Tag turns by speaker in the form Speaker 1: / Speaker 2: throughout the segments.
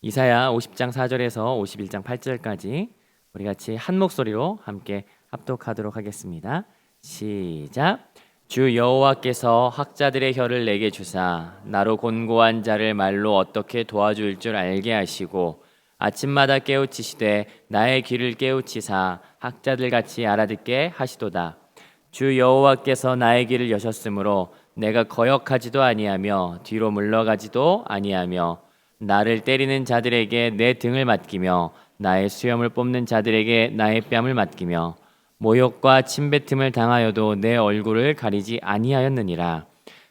Speaker 1: 이사야 50장 4절에서 51장 8절까지 우리 같이 한 목소리로 함께 합독하도록 하겠습니다. 시작. 주 여호와께서 학자들의 혀를 내게 주사 나로 곤고한 자를 말로 어떻게 도와줄 줄 알게 하시고 아침마다 깨우치시되 나의 귀를 깨우치사 학자들 같이 알아듣게 하시도다. 주 여호와께서 나의 귀를 여셨으므로 내가 거역하지도 아니하며 뒤로 물러가지도 아니하며 나를 때리는 자들에게 내 등을 맡기며 나의 수염을 뽑는 자들에게 나의 뺨을 맡기며 모욕과 침뱉음을 당하여도 내 얼굴을 가리지 아니하였느니라.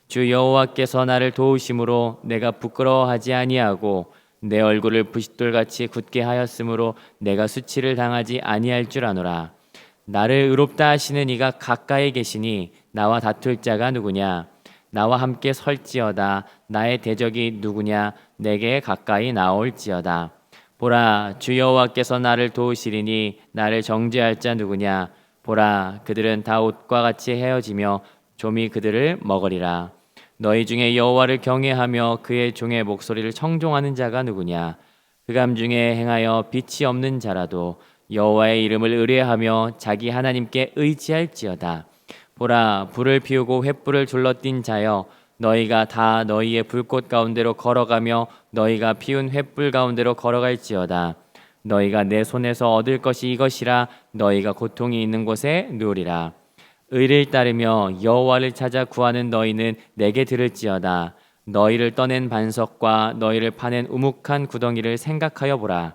Speaker 1: 주 여호와께서 나를 도우심으로 내가 부끄러워하지 아니하고 내 얼굴을 부싯돌같이 굳게 하였으므로 내가 수치를 당하지 아니할 줄 아노라. 나를 의롭다 하시는 이가 가까이 계시니 나와 다툴 자가 누구냐? 나와 함께 설지어다. 나의 대적이 누구냐? 내게 가까이 나올지어다. 보라, 주 여호와께서 나를 도우시리니 나를 정죄할 자 누구냐? 보라, 그들은 다 옷과 같이 헤어지며 좀이 그들을 먹으리라. 너희 중에 여호와를 경외하며 그의 종의 목소리를 청종하는 자가 누구냐? 흑암 중에 행하여 빛이 없는 자라도 여호와의 이름을 의뢰하며 자기 하나님께 의지할지어다. 보라, 불을 피우고 횃불을 둘러띈 자여, 너희가 다 너희의 불꽃 가운데로 걸어가며 너희가 피운 횃불 가운데로 걸어갈지어다. 너희가 내 손에서 얻을 것이 이것이라. 너희가 고통이 있는 곳에 누우리라. 의를 따르며 여호와를 찾아 구하는 너희는 내게 들을지어다. 너희를 떠낸 반석과 너희를 파낸 우묵한 구덩이를 생각하여 보라.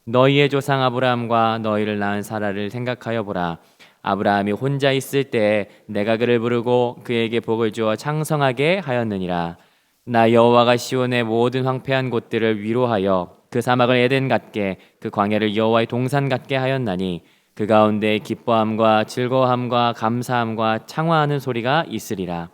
Speaker 1: 너희의 조상 아브라함과 너희를 낳은 사라를 생각하여 보라. 아브라함이 혼자 있을 때 내가 그를 부르고 그에게 복을 주어 창성하게 하였느니라. 나 여호와가 시온의 모든 황폐한 곳들을 위로하여 그 사막을 에덴 같게 그 광야를 여호와의 동산 같게 하였나니 그 가운데 기뻐함과 즐거움과 감사함과 창화하는 소리가 있으리라.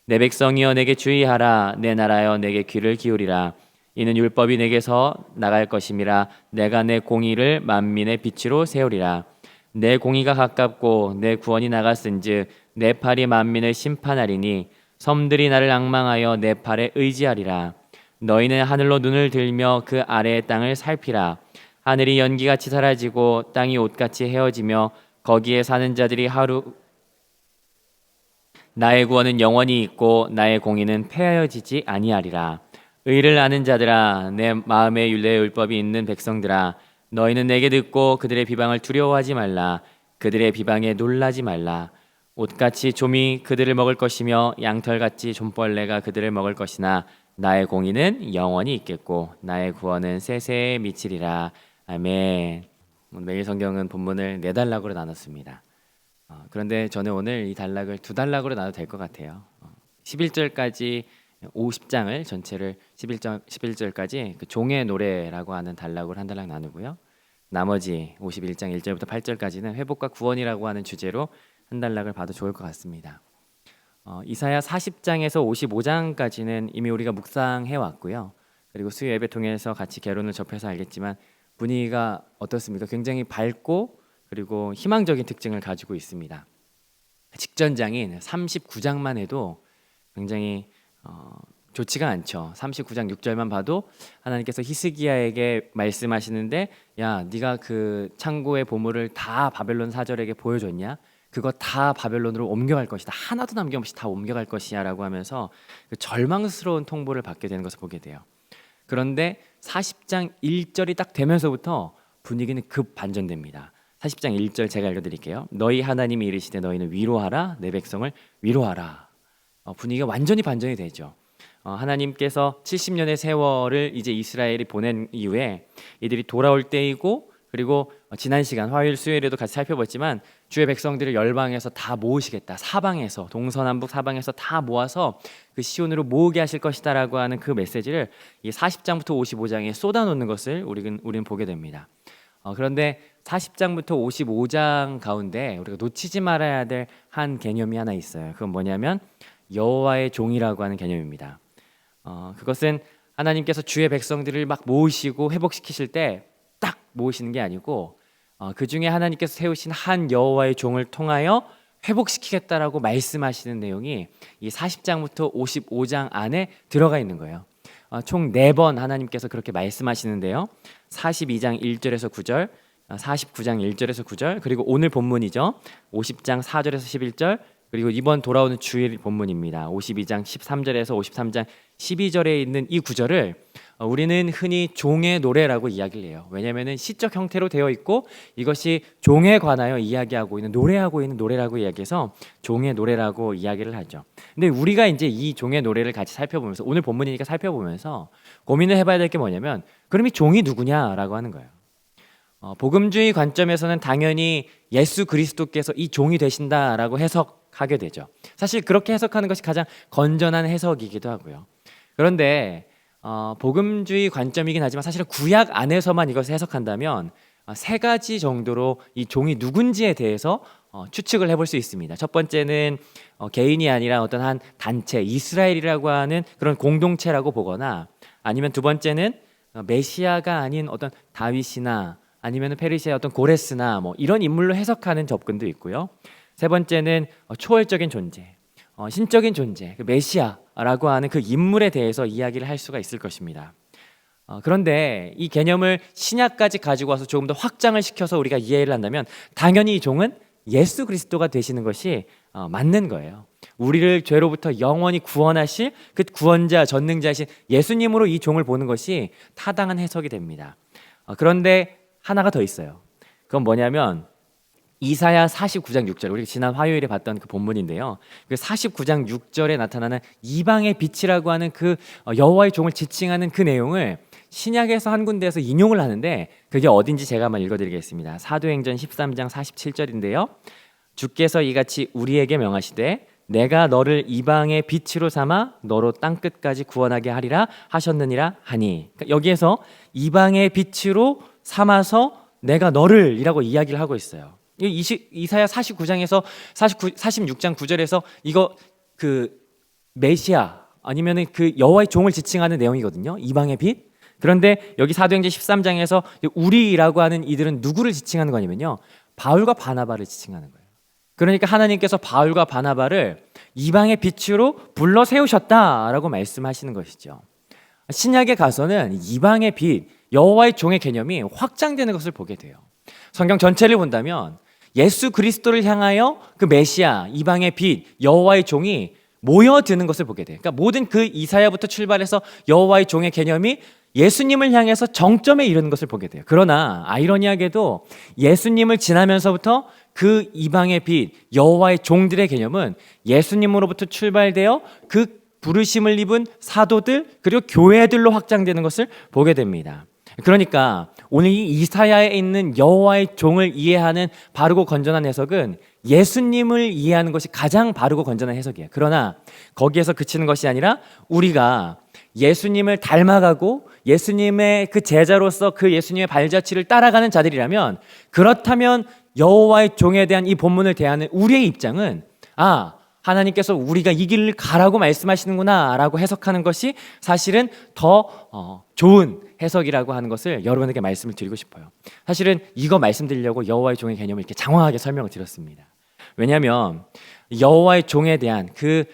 Speaker 1: 내 백성이여 내게 주의하라. 내 나라여 내게 귀를 기울이라. 이는 율법이 내게서 나갈 것임이라. 내가 내 공의를 만민의 빛으로 세우리라. 내 공의가 가깝고 내 구원이 나갔은즉 내 팔이 만민을 심판하리니 섬들이 나를 앙망하여 내 팔에 의지하리라. 너희는 하늘로 눈을 들며 그 아래의 땅을 살피라. 하늘이 연기같이 사라지고 땅이 옷같이 헤어지며 거기에 사는 자들이 하루 나의 구원은 영원히 있고 나의 공의는 폐하여지지 아니하리라. 의를 아는 자들아, 내 마음에 율례의 율법이 있는 백성들아, 너희는 내게 듣고 그들의 비방을 두려워하지 말라. 그들의 비방에 놀라지 말라. 옷같이 좀이 그들을 먹을 것이며 양털같이 좀벌레가 그들을 먹을 것이나 나의 공의는 영원히 있겠고 나의 구원은 세세에 미치리라. 아멘. 매일 성경은 본문을 4단락으로 나눴습니다. 그런데 저는 오늘 이 단락을 2단락으로 나눠도 될 것 같아요. 11절까지 50장을 전체를 11절까지 그 종의 노래라고 하는 단락으로 한 단락 나누고요. 나머지 51장 1절부터 8절까지는 회복과 구원이라고 하는 주제로 한 단락을 봐도 좋을 것 같습니다. 이사야 40장에서 55장까지는 이미 우리가 묵상해 왔고요. 그리고 수요 예배 통해서 같이 개론을 접해서 알겠지만 분위기가 어떻습니까? 굉장히 밝고 그리고 희망적인 특징을 가지고 있습니다. 직전장인 39장만 해도 굉장히 좋지가 않죠. 39장 6절만 봐도 하나님께서 히스기야에게 말씀하시는데, 야, 네가 그 창고의 보물을 다 바벨론 사절에게 보여줬냐? 그거 다 바벨론으로 옮겨갈 것이다. 하나도 남김없이 다 옮겨갈 것이야 라고 하면서 그 절망스러운 통보를 받게 되는 것을 보게 돼요. 그런데 40장 1절이 딱 되면서부터 분위기는 급 반전됩니다. 40장 1절 제가 읽어드릴게요. 너희 하나님이 이르시되 너희는 위로하라. 내 백성을 위로하라. 분위기가 완전히 반전이 되죠. 하나님께서 70년의 세월을 이제 이스라엘이 보낸 이후에 이들이 돌아올 때이고, 그리고 지난 시간 화요일 수요일에도 같이 살펴봤지만 주의 백성들을 열방에서 다 모으시겠다. 사방에서 동서남북 사방에서 다 모아서 그 시온으로 모으게 하실 것이다라고 하는 그 메시지를 이 40장부터 55장에 쏟아놓는 것을 우리는 보게 됩니다. 그런데 40장부터 55장 가운데 우리가 놓치지 말아야 될 한 개념이 하나 있어요. 그건 뭐냐면 여호와의 종이라고 하는 개념입니다. 그것은 하나님께서 주의 백성들을 막 모으시고 회복시키실 때 딱 모으시는 게 아니고 그 중에 하나님께서 세우신 한 여호와의 종을 통하여 회복시키겠다라고 말씀하시는 내용이 이 40장부터 55장 안에 들어가 있는 거예요. 총 4번 하나님께서 그렇게 말씀하시는데요. 42장 1절에서 9절, 49장 1절에서 9절, 그리고 오늘 본문이죠. 50장 4절에서 11절, 그리고 이번 돌아오는 주일 본문입니다. 52장 13절에서 53장 12절에 있는 이 구절을 우리는 흔히 종의 노래라고 이야기를 해요. 왜냐하면 시적 형태로 되어 있고 이것이 종에 관하여 이야기하고 있는 노래하고 있는 노래라고 이야기해서 종의 노래라고 이야기를 하죠. 근데 우리가 이제 이 종의 노래를 같이 살펴보면서 오늘 본문이니까 살펴보면서 고민을 해봐야 될 게 뭐냐면 그럼 이 종이 누구냐라고 하는 거예요. 복음주의 관점에서는 당연히 예수 그리스도께서 이 종이 되신다라고 해석하게 되죠. 사실 그렇게 해석하는 것이 가장 건전한 해석이기도 하고요. 그런데 복음주의 관점이긴 하지만 사실은 구약 안에서만 이것을 해석한다면 3가지 정도로 이 종이 누군지에 대해서 추측을 해볼 수 있습니다. 첫 번째는 개인이 아니라 어떤 한 단체, 이스라엘이라고 하는 그런 공동체라고 보거나, 아니면 두 번째는 메시아가 아닌 어떤 다윗이나 아니면 페르시아의 어떤 고레스나 뭐 이런 인물로 해석하는 접근도 있고요. 세 번째는 초월적인 존재, 신적인 존재, 그 메시아라고 하는 그 인물에 대해서 이야기를 할 수가 있을 것입니다. 그런데 이 개념을 신약까지 가지고 와서 조금 더 확장을 시켜서 우리가 이해를 한다면 당연히 이 종은 예수 그리스도가 되시는 것이 맞는 거예요. 우리를 죄로부터 영원히 구원하실 그 구원자, 전능자이신 예수님으로 이 종을 보는 것이 타당한 해석이 됩니다. 그런데 하나가 더 있어요. 그건 뭐냐면 이사야 49장 6절, 우리가 지난 화요일에 봤던 그 본문인데요. 그 49장 6절에 나타나는 이방의 빛이라고 하는 그 여호와의 종을 지칭하는 그 내용을 신약에서 한 군데에서 인용을 하는데 그게 어딘지 제가 한번 읽어드리겠습니다. 사도행전 13장 47절인데요. 주께서 이같이 우리에게 명하시되 내가 너를 이방의 빛으로 삼아 너로 땅끝까지 구원하게 하리라 하셨느니라 하니, 그러니까 여기에서 이방의 빛으로 삼아서 내가 너를 이라고 이야기를 하고 있어요. 이사야 49장에서 46장 9절에서 이거 그 메시아 아니면은 그 여호와의 종을 지칭하는 내용이거든요. 이방의 빛. 그런데 여기 사도행전 13장에서 우리라고 하는 이들은 누구를 지칭하는 거냐면요, 바울과 바나바를 지칭하는 거예요. 그러니까 하나님께서 바울과 바나바를 이방의 빛으로 불러 세우셨다라고 말씀하시는 것이죠. 신약에 가서는 이방의 빛, 여호와의 종의 개념이 확장되는 것을 보게 돼요. 성경 전체를 본다면 예수 그리스도를 향하여 그 메시아, 이방의 빛, 여호와의 종이 모여드는 것을 보게 돼요. 그러니까 모든 그 이사야부터 출발해서 여호와의 종의 개념이 예수님을 향해서 정점에 이르는 것을 보게 돼요. 그러나 아이러니하게도 예수님을 지나면서부터 그 이방의 빛, 여호와의 종들의 개념은 예수님으로부터 출발되어 그 부르심을 입은 사도들 그리고 교회들로 확장되는 것을 보게 됩니다. 그러니까 오늘 이 이사야에 있는 여호와의 종을 이해하는 바르고 건전한 해석은 예수님을 이해하는 것이 가장 바르고 건전한 해석이에요. 그러나 거기에서 그치는 것이 아니라 우리가 예수님을 닮아가고 예수님의 그 제자로서 그 예수님의 발자취를 따라가는 자들이라면, 그렇다면 여호와의 종에 대한 이 본문을 대하는 우리의 입장은 하나님께서 우리가 이 길을 가라고 말씀하시는구나 라고 해석하는 것이 사실은 더 좋은 해석이라고 하는 것을 여러분에게 말씀을 드리고 싶어요. 사실은 이거 말씀드리려고 여호와의 종의 개념을 이렇게 장황하게 설명을 드렸습니다. 왜냐하면 여호와의 종에 대한 그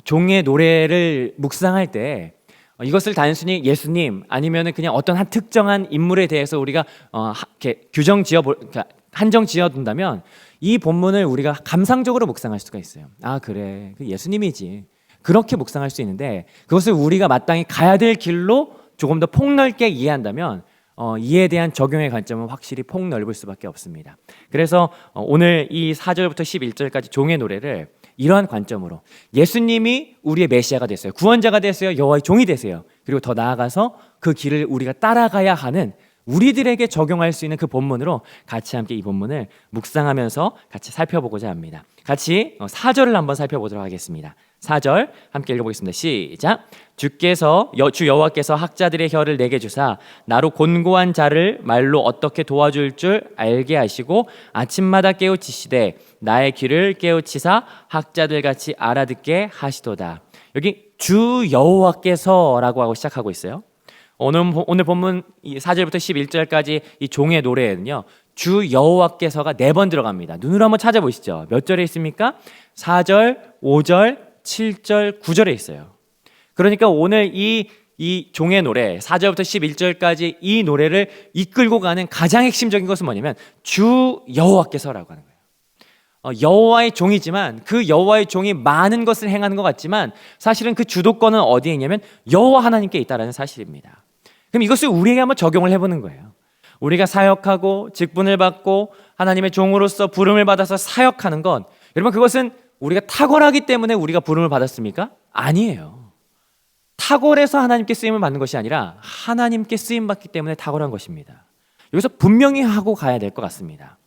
Speaker 1: 종의 노래를 묵상할 때 이것을 단순히 예수님 아니면 그냥 어떤 한 특정한 인물에 대해서 우리가 이렇게 그러니까 한정 지어둔다면 이 본문을 우리가 감상적으로 묵상할 수가 있어요. 그래, 그 예수님이지. 그렇게 묵상할 수 있는데 그것을 우리가 마땅히 가야 될 길로 조금 더 폭넓게 이해한다면 이에 대한 적용의 관점은 확실히 폭넓을 수밖에 없습니다. 그래서 오늘 이 4절부터 11절까지 종의 노래를 이러한 관점으로 예수님이 우리의 메시아가 됐어요. 구원자가 됐어요. 여호와의 종이 되세요. 그리고 더 나아가서 그 길을 우리가 따라가야 하는 우리들에게 적용할 수 있는 그 본문으로 같이 함께 이 본문을 묵상하면서 같이 살펴보고자 합니다. 같이 4절을 한번 살펴보도록 하겠습니다. 4절 함께 읽어보겠습니다. 시작. 주 여호와께서 학자들의 혀를 내게 주사 나로 곤고한 자를 말로 어떻게 도와줄 줄 알게 하시고 아침마다 깨우치시되 나의 귀를 깨우치사 학자들같이 알아듣게 하시도다. 여기 주 여호와께서라고 하고 시작하고 있어요. 오늘 본문 4절부터 11절까지 이 종의 노래에는요, 주 여호와께서가 4번 들어갑니다. 눈으로 한번 찾아보시죠. 몇 절에 있습니까? 4절, 5절, 7절, 9절에 있어요. 그러니까 오늘 이 이 종의 노래 4절부터 11절까지 이 노래를 이끌고 가는 가장 핵심적인 것은 뭐냐면 주 여호와께서라고 하는 거예요. 여호와의 종이지만 그 여호와의 종이 많은 것을 행하는 것 같지만 사실은 그 주도권은 어디에 있냐면 여호와 하나님께 있다는 사실입니다. 그럼 이것을 우리에게 한번 적용을 해보는 거예요. 우리가 사역하고 직분을 받고 하나님의 종으로서 부름을 받아서 사역하는 건 여러분 그것은 우리가 탁월하기 때문에 우리가 부름을 받았습니까? 아니에요. 탁월해서 하나님께 쓰임을 받는 것이 아니라 하나님께 쓰임 받기 때문에 탁월한 것입니다. 여기서 분명히 하고 가야 될 것 같습니다.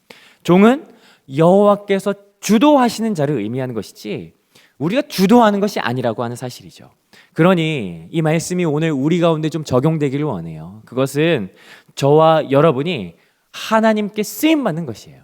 Speaker 1: 종은 여호와께서 주도하시는 자를 의미하는 것이지 우리가 주도하는 것이 아니라고 하는 사실이죠. 그러니 이 말씀이 오늘 우리 가운데 좀 적용되기를 원해요. 그것은 저와 여러분이 하나님께 쓰임 받는 것이에요.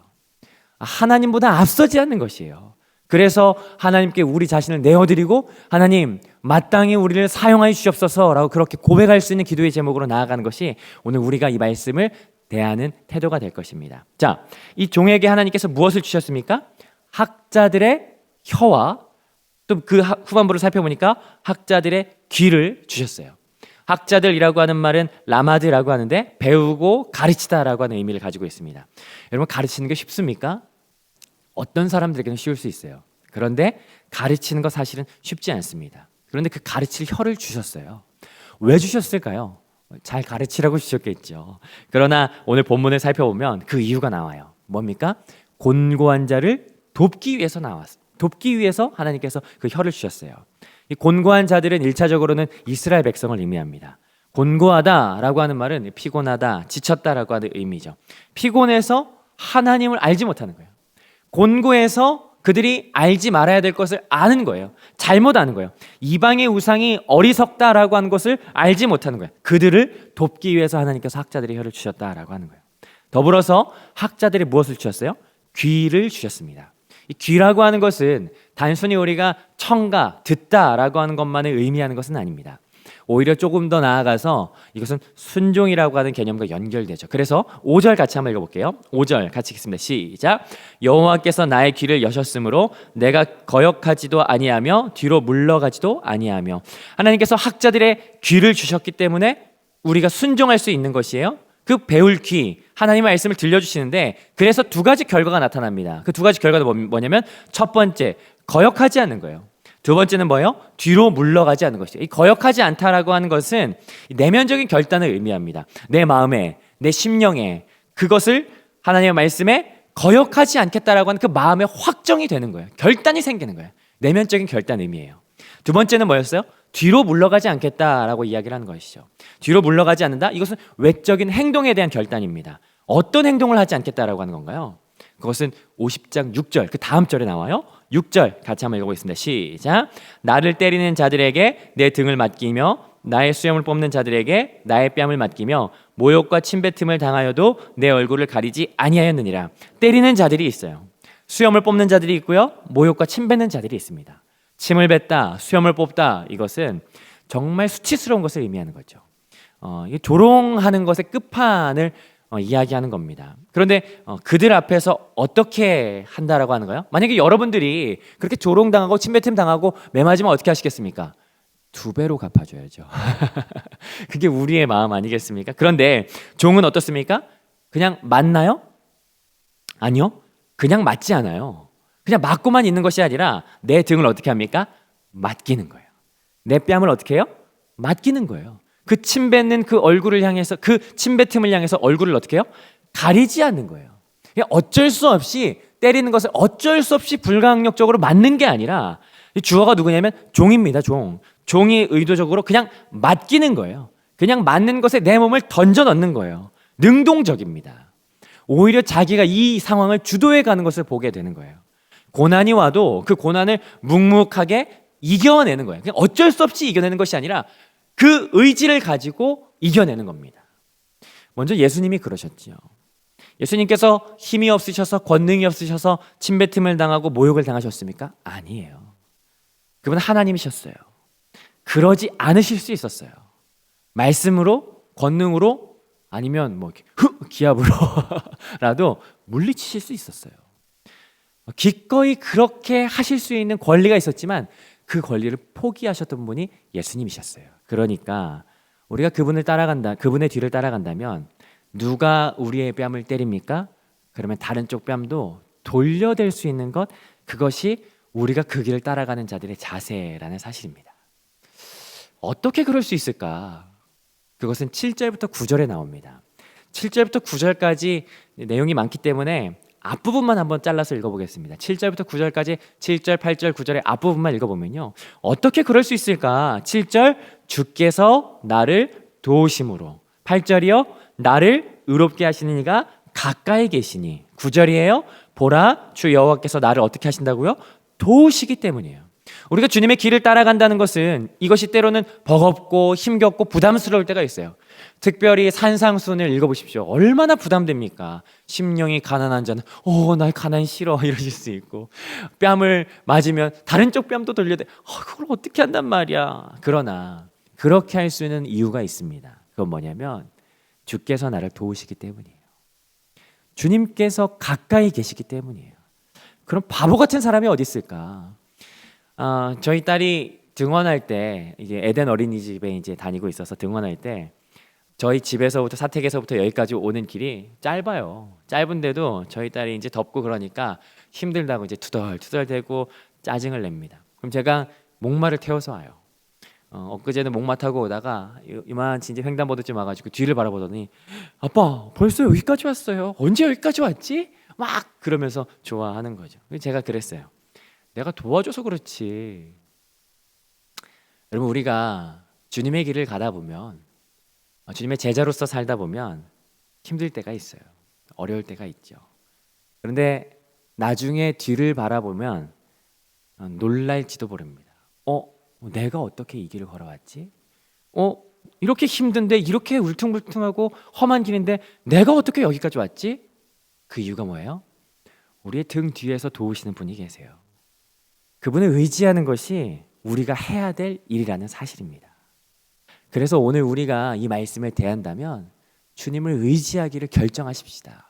Speaker 1: 하나님보다 앞서지 않는 것이에요. 그래서 하나님께 우리 자신을 내어드리고 하나님 마땅히 우리를 사용하여 주시옵소서라고 그렇게 고백할 수 있는 기도의 제목으로 나아가는 것이 오늘 우리가 이 말씀을 대하는 태도가 될 것입니다. 자, 이 종에게 하나님께서 무엇을 주셨습니까? 학자들의 혀와 또 그 후반부를 살펴보니까 학자들의 귀를 주셨어요. 학자들이라고 하는 말은 라마드라고 하는데 배우고 가르치다라고 하는 의미를 가지고 있습니다. 여러분 가르치는 게 쉽습니까? 어떤 사람들에게는 쉬울 수 있어요. 그런데 가르치는 거 사실은 쉽지 않습니다. 그런데 그 가르칠 혀를 주셨어요. 왜 주셨을까요? 잘 가르치라고 주셨겠죠. 그러나 오늘 본문을 살펴보면 그 이유가 나와요. 뭡니까? 곤고한 자를 돕기 위해서 돕기 위해서 하나님께서 그 혀를 주셨어요. 이 곤고한 자들은 1차적으로는 이스라엘 백성을 의미합니다. 곤고하다라고 하는 말은 피곤하다, 지쳤다라고 하는 의미죠. 피곤해서 하나님을 알지 못하는 거예요. 곤고해서 그들이 알지 말아야 될 것을 아는 거예요. 잘못 아는 거예요. 이방의 우상이 어리석다라고 하는 것을 알지 못하는 거예요. 그들을 돕기 위해서 하나님께서 학자들의 혀를 주셨다라고 하는 거예요. 더불어서 학자들이 무엇을 주셨어요? 귀를 주셨습니다. 이 귀라고 하는 것은 단순히 우리가 청가, 듣다라고 하는 것만을 의미하는 것은 아닙니다. 오히려 조금 더 나아가서 이것은 순종이라고 하는 개념과 연결되죠. 그래서 5절 같이 한번 읽어볼게요. 5절 같이 읽겠습니다. 시작. 여호와께서 나의 귀를 여셨으므로 내가 거역하지도 아니하며 뒤로 물러가지도 아니하며. 하나님께서 학자들의 귀를 주셨기 때문에 우리가 순종할 수 있는 것이에요. 그 배울 귀, 하나님의 말씀을 들려주시는데 그래서 두 가지 결과가 나타납니다. 그 두 가지 결과는 뭐냐면 첫 번째, 거역하지 않는 거예요. 두 번째는 뭐예요? 뒤로 물러가지 않는 것이에요. 이 거역하지 않다라고 하는 것은 내면적인 결단을 의미합니다. 내 마음에, 내 심령에 그것을 하나님의 말씀에 거역하지 않겠다라고 하는 그 마음의 확정이 되는 거예요. 결단이 생기는 거예요. 내면적인 결단 의미예요. 두 번째는 뭐였어요? 뒤로 물러가지 않겠다라고 이야기를 하는 것이죠. 뒤로 물러가지 않는다? 이것은 외적인 행동에 대한 결단입니다. 어떤 행동을 하지 않겠다라고 하는 건가요? 그것은 50장 6절 그 다음 절에 나와요. 6절 같이 한번 읽어보겠습니다. 시작. 나를 때리는 자들에게 내 등을 맡기며 나의 수염을 뽑는 자들에게 나의 뺨을 맡기며 모욕과 침뱉음을 당하여도 내 얼굴을 가리지 아니하였느니라. 때리는 자들이 있어요. 수염을 뽑는 자들이 있고요. 모욕과 침뱉는 자들이 있습니다. 침을 뱉다, 수염을 뽑다, 이것은 정말 수치스러운 것을 의미하는 거죠. 조롱하는 것의 끝판을 이야기하는 겁니다. 그런데 그들 앞에서 어떻게 한다라고 하는 거예요? 만약에 여러분들이 그렇게 조롱당하고 침뱉음 당하고 매 맞으면 어떻게 하시겠습니까? 2배로 갚아줘야죠. 그게 우리의 마음 아니겠습니까? 그런데 종은 어떻습니까? 그냥 맞나요? 아니요. 그냥 맞지 않아요. 그냥 맞고만 있는 것이 아니라 내 등을 어떻게 합니까? 맡기는 거예요. 내 뺨을 어떻게 해요? 맡기는 거예요. 그 침뱉는 그 얼굴을 향해서 그 침뱉음을 향해서 얼굴을 어떻게 해요? 가리지 않는 거예요. 어쩔 수 없이 때리는 것을 어쩔 수 없이 불가항력적으로 맞는 게 아니라 주어가 누구냐면 종입니다. 종이 의도적으로 그냥 맡기는 거예요. 그냥 맞는 것에 내 몸을 던져 넣는 거예요. 능동적입니다. 오히려 자기가 이 상황을 주도해 가는 것을 보게 되는 거예요. 고난이 와도 그 고난을 묵묵하게 이겨내는 거예요. 그냥 어쩔 수 없이 이겨내는 것이 아니라 그 의지를 가지고 이겨내는 겁니다. 먼저 예수님이 그러셨지요. 예수님께서 힘이 없으셔서 권능이 없으셔서 침뱉음을 당하고 모욕을 당하셨습니까? 아니에요. 그분은 하나님이셨어요. 그러지 않으실 수 있었어요. 말씀으로, 권능으로 아니면 기압으로라도 물리치실 수 있었어요. 기꺼이 그렇게 하실 수 있는 권리가 있었지만 그 권리를 포기하셨던 분이 예수님이셨어요. 그러니까 우리가 그분의 뒤를 따라간다면 누가 우리의 뺨을 때립니까? 그러면 다른 쪽 뺨도 돌려댈 수 있는 것, 그것이 우리가 그 길을 따라가는 자들의 자세라는 사실입니다. 어떻게 그럴 수 있을까? 그것은 7절부터 9절에 나옵니다. 7절부터 9절까지 내용이 많기 때문에 앞부분만 한번 잘라서 읽어보겠습니다. 7절부터 9절까지 7절, 8절, 9절의 앞부분만 읽어보면요, 어떻게 그럴 수 있을까? 7절, 주께서 나를 도우심으로. 8절이요, 나를 의롭게 하시는 이가 가까이 계시니. 9절이에요, 보라, 주 여호와께서 나를 어떻게 하신다고요? 도우시기 때문이에요. 우리가 주님의 길을 따라간다는 것은 이것이 때로는 버겁고 힘겹고 부담스러울 때가 있어요. 특별히 산상수훈을 읽어보십시오. 얼마나 부담됩니까? 심령이 가난한 자는 나 가난 싫어 이러실 수 있고, 뺨을 맞으면 다른 쪽 뺨도 돌려대 그걸 어떻게 한단 말이야. 그러나 그렇게 할 수 있는 이유가 있습니다. 그건 뭐냐면 주께서 나를 도우시기 때문이에요. 주님께서 가까이 계시기 때문이에요. 그럼 바보 같은 사람이 어디 있을까? 저희 딸이 등원할 때, 이제 에덴 어린이집에 이제 다니고 있어서 등원할 때 저희 집에서부터 사택에서부터 여기까지 오는 길이 짧아요. 짧은데도 저희 딸이 이제 덥고 그러니까 힘들다고 이제 투덜투덜대고 짜증을 냅니다. 그럼 제가 목마를 태워서 와요. 엊그제는 목마 타고 오다가 이만치 이제 횡단보도쯤 와가지고 뒤를 바라보더니 아빠 벌써 여기까지 왔어요. 언제 여기까지 왔지? 막 그러면서 좋아하는 거죠. 제가 그랬어요. 내가 도와줘서 그렇지. 여러분, 우리가 주님의 길을 가다 보면, 주님의 제자로서 살다 보면 힘들 때가 있어요. 어려울 때가 있죠. 그런데 나중에 뒤를 바라보면 놀랄지도 모릅니다. 내가 어떻게 이 길을 걸어왔지? 이렇게 힘든데, 이렇게 울퉁불퉁하고 험한 길인데 내가 어떻게 여기까지 왔지? 그 이유가 뭐예요? 우리의 등 뒤에서 도우시는 분이 계세요. 그분을 의지하는 것이 우리가 해야 될 일이라는 사실입니다. 그래서 오늘 우리가 이 말씀을 대한다면 주님을 의지하기를 결정하십시다.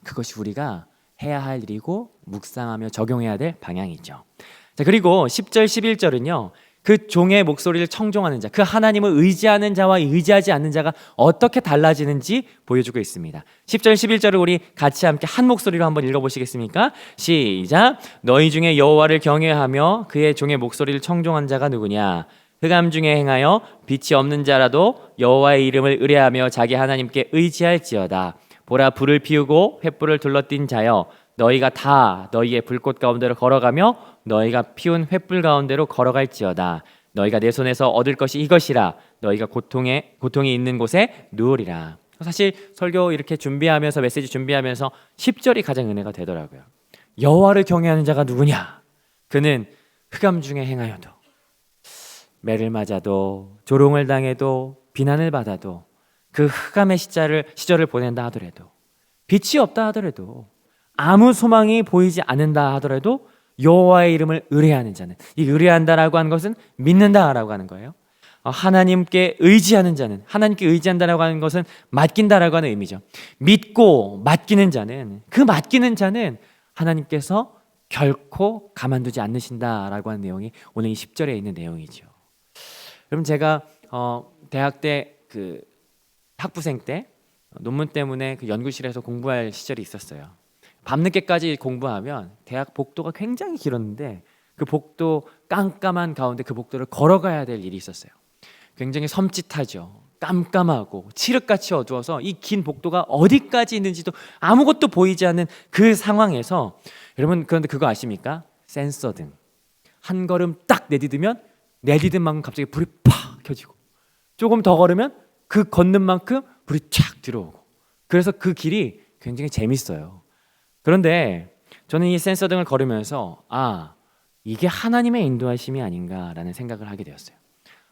Speaker 1: 그것이 우리가 해야 할 일이고 묵상하며 적용해야 될 방향이죠. 자, 그리고 10절 11절은요, 그 종의 목소리를 청종하는 자, 그 하나님을 의지하는 자와 의지하지 않는 자가 어떻게 달라지는지 보여주고 있습니다. 10절 11절을 우리 같이 함께 한 목소리로 한번 읽어보시겠습니까? 시작. 너희 중에 여호와를 경외하며 그의 종의 목소리를 청종한 자가 누구냐? 흑암 중에 행하여 빛이 없는 자라도 여호와의 이름을 의뢰하며 자기 하나님께 의지할지어다. 보라, 불을 피우고 횃불을 둘러띈 자여, 너희가 다 너희의 불꽃 가운데로 걸어가며 너희가 피운 횃불 가운데로 걸어갈지어다. 너희가 내 손에서 얻을 것이 이것이라. 너희가 고통이 있는 곳에 누우리라. 사실 설교 이렇게 준비하면서, 메시지 준비하면서 10절이 가장 은혜가 되더라고요. 여호와를 경외하는 자가 누구냐? 그는 흑암 중에 행하여도, 매를 맞아도, 조롱을 당해도, 비난을 받아도, 그 흑암의 시절을 보낸다 하더라도, 빛이 없다 하더라도, 아무 소망이 보이지 않는다 하더라도 여호와의 이름을 의뢰하는 자는, 이 의뢰한다라고 하는 것은 믿는다라고 하는 거예요. 하나님께 의지하는 자는, 하나님께 의지한다라고 하는 것은 맡긴다라고 하는 의미죠. 믿고 맡기는 자는, 그 맡기는 자는 하나님께서 결코 가만두지 않으신다라고 하는 내용이 오늘 이 10절에 있는 내용이죠. 여러분, 제가 대학 때 그 학부생 때 논문 때문에 그 연구실에서 공부할 시절이 있었어요. 밤늦게까지 공부하면 대학 복도가 굉장히 길었는데 그 복도 깜깜한 가운데 그 복도를 걸어가야 될 일이 있었어요. 굉장히 섬찟하죠. 깜깜하고 칠흑같이 어두워서 이 긴 복도가 어디까지 있는지도 아무것도 보이지 않는 그 상황에서, 여러분 그런데 그거 아십니까? 센서등 한 걸음 딱 내디디면 내디딘 만큼 갑자기 불이 팍 켜지고, 조금 더 걸으면 그 걷는 만큼 불이 쫙 들어오고, 그래서 그 길이 굉장히 재밌어요. 그런데 저는 이 센서등을 걸으면서 이게 하나님의 인도하심이 아닌가라는 생각을 하게 되었어요.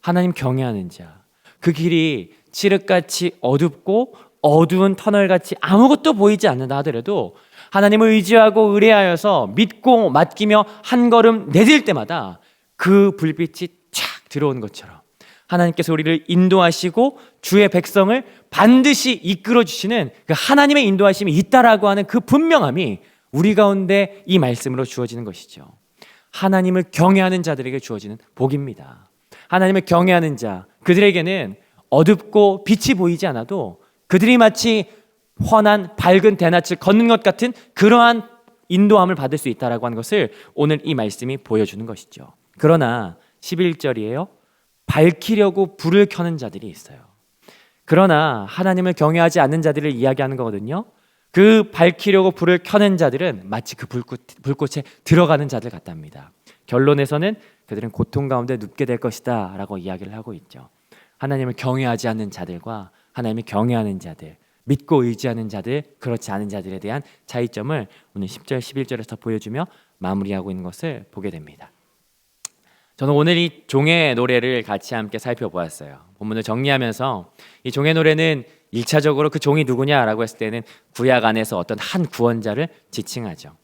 Speaker 1: 하나님 경외하는 자, 그 길이 칠흑같이 어둡고 어두운 터널같이 아무것도 보이지 않는다 하더라도 하나님을 의지하고 의뢰하여서 믿고 맡기며 한 걸음 내딜 때마다 그 불빛이 촥 들어오는 것처럼 하나님께서 우리를 인도하시고 주의 백성을 반드시 이끌어 주시는 그 하나님의 인도하심이 있다라고 하는 그 분명함이 우리 가운데 이 말씀으로 주어지는 것이죠. 하나님을 경외하는 자들에게 주어지는 복입니다. 하나님을 경외하는 자, 그들에게는 어둡고 빛이 보이지 않아도 그들이 마치 환한 밝은 대낮을 걷는 것 같은 그러한 인도함을 받을 수 있다라고 하는 것을 오늘 이 말씀이 보여주는 것이죠. 그러나 11절이에요. 밝히려고 불을 켜는 자들이 있어요. 그러나 하나님을 경외하지 않는 자들을 이야기하는 거거든요. 그 밝히려고 불을 켜는 자들은 마치 그 불꽃에 들어가는 자들 같답니다. 결론에서는 그들은 고통 가운데 눕게 될 것이다 라고 이야기를 하고 있죠. 하나님을 경외하지 않는 자들과 하나님을 경외하는 자들, 믿고 의지하는 자들, 그렇지 않은 자들에 대한 차이점을 오늘 10절, 11절에서 보여주며 마무리하고 있는 것을 보게 됩니다. 저는 오늘 이 종의 노래를 같이 함께 살펴보았어요. 본문을 정리하면서 이 종의 노래는 1차적으로 그 종이 누구냐라고 했을 때는 구약 안에서 어떤 한 구원자를 지칭하죠.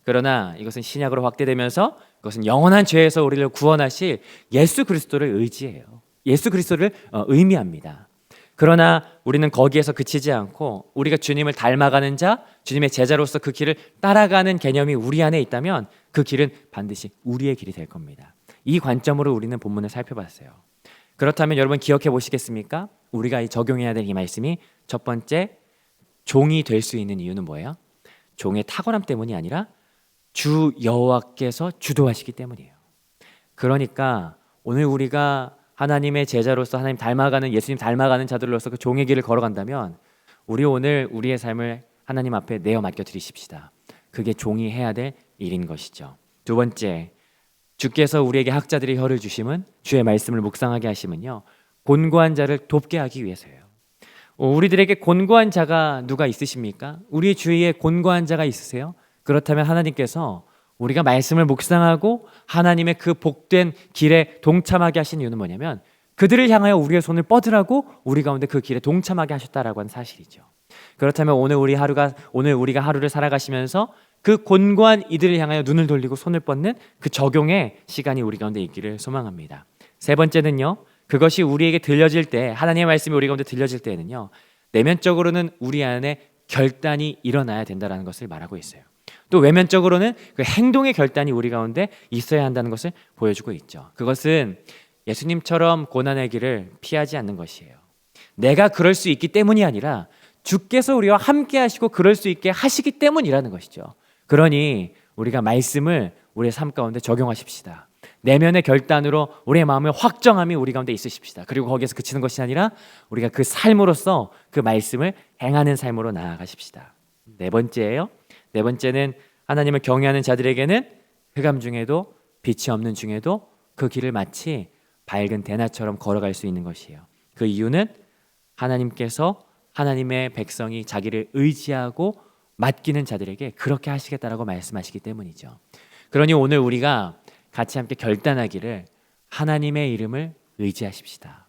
Speaker 1: 그러나 이것은 신약으로 확대되면서 그것은 영원한 죄에서 우리를 구원하실 예수 그리스도를 의지해요. 예수 그리스도를 의미합니다. 그러나 우리는 거기에서 그치지 않고 우리가 주님을 닮아가는 자, 주님의 제자로서 그 길을 따라가는 개념이 우리 안에 있다면 그 길은 반드시 우리의 길이 될 겁니다. 이 관점으로 우리는 본문을 살펴봤어요. 그렇다면 여러분 기억해 보시겠습니까? 우리가 적용해야 될 이 말씀이 첫 번째, 종이 될 수 있는 이유는 뭐예요? 종의 탁월함 때문이 아니라 주 여호와께서 주도하시기 때문이에요. 그러니까 오늘 우리가 하나님의 제자로서 하나님 닮아가는, 예수님 닮아가는 자들로서 그 종의 길을 걸어간다면 우리 오늘 우리의 삶을 하나님 앞에 내어 맡겨 드리십시다. 그게 종이 해야 될 일인 것이죠. 두 번째, 주께서 우리에게 학자들의 혀를 주심은, 주의 말씀을 묵상하게 하심은요, 곤고한 자를 돕게 하기 위해서예요. 우리들에게 곤고한 자가 누가 있으십니까? 우리 주위에 곤고한 자가 있으세요? 그렇다면 하나님께서 우리가 말씀을 묵상하고 하나님의 그 복된 길에 동참하게 하신 이유는 뭐냐면 그들을 향하여 우리의 손을 뻗으라고 우리 가운데 그 길에 동참하게 하셨다라고 하는 사실이죠. 그렇다면 오늘 우리가 하루를 살아가시면서 그 곤고한 이들을 향하여 눈을 돌리고 손을 뻗는 그 적용의 시간이 우리 가운데 있기를 소망합니다. 세 번째는요, 그것이 우리에게 들려질 때, 하나님의 말씀이 우리 가운데 들려질 때에는요, 내면적으로는 우리 안에 결단이 일어나야 된다는 것을 말하고 있어요. 또 외면적으로는 그 행동의 결단이 우리 가운데 있어야 한다는 것을 보여주고 있죠. 그것은 예수님처럼 고난의 길을 피하지 않는 것이에요. 내가 그럴 수 있기 때문이 아니라 주께서 우리와 함께 하시고 그럴 수 있게 하시기 때문이라는 것이죠. 그러니 우리가 말씀을 우리의 삶 가운데 적용하십시다. 내면의 결단으로 우리의 마음의 확정함이 우리 가운데 있으십시다. 그리고 거기에서 그치는 것이 아니라 우리가 그 삶으로서 그 말씀을 행하는 삶으로 나아가십시다. 네 번째예요. 네 번째는 하나님을 경외하는 자들에게는 흑암 중에도 빛이 없는 중에도 그 길을 마치 밝은 대낮처럼 걸어갈 수 있는 것이에요. 그 이유는 하나님께서 하나님의 백성이 자기를 의지하고 맡기는 자들에게 그렇게 하시겠다라고 말씀하시기 때문이죠. 그러니 오늘 우리가 같이 함께 결단하기를 하나님의 이름을 의지하십시다.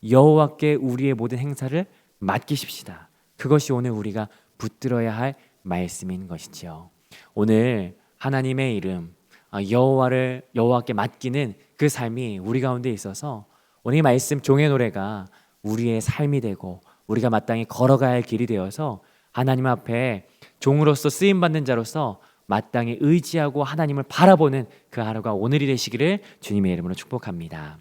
Speaker 1: 여호와께 우리의 모든 행사를 맡기십시다. 그것이 오늘 우리가 붙들어야 할 말씀인 것이지요. 오늘 하나님의 이름 여호와께 맡기는 그 삶이 우리 가운데 있어서 오늘 이 말씀 종의 노래가 우리의 삶이 되고 우리가 마땅히 걸어가야 할 길이 되어서 하나님 앞에 종으로서 쓰임받는 자로서 마땅히 의지하고 하나님을 바라보는 그 하루가 오늘이 되시기를 주님의 이름으로 축복합니다.